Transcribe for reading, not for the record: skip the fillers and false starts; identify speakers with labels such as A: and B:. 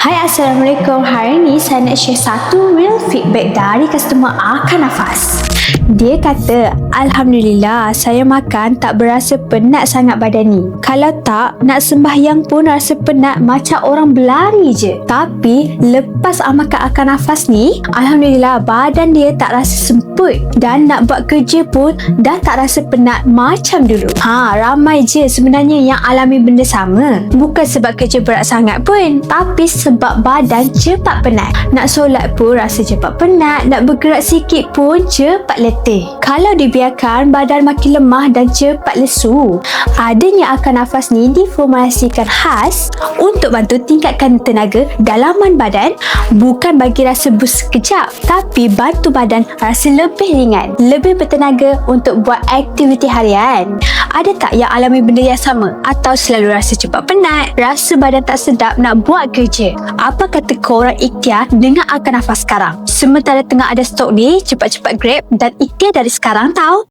A: Hai, Assalamualaikum. Hari ni saya nak share satu real feedback dari customer Akan Nafas. Dia kata, Alhamdulillah, saya makan tak berasa penat sangat badan ni. Kalau tak, nak sembahyang pun rasa penat macam orang berlari je. Tapi, lepas makan Akan Nafas ni, Alhamdulillah, badan dia tak rasa semput. Dan nak buat kerja pun dah tak rasa penat macam dulu. Ramai je sebenarnya yang alami benda sama. Bukan sebab kerja berat sangat pun, tapi sebab badan cepat penat. Nak solat pun rasa cepat penat, nak bergerak sikit pun cepat letih. Kalau dibiarkan, badan makin lemah dan cepat lesu. Adanya Akan Nafas ni diformulasikan khas untuk bantu tingkatkan tenaga dalaman badan, bukan bagi rasa boost sekejap, tapi bantu badan rasa lebih ringan, lebih bertenaga untuk buat aktiviti harian. Ada tak yang alami benda yang sama? Atau selalu rasa cepat penat, rasa badan tak sedap nak buat kerja? Apa kata korang ikhtiar dengan Akan Nafas sekarang? Sementara tengah ada stok ni, cepat-cepat grab dan ikhtiar dari sekarang tau.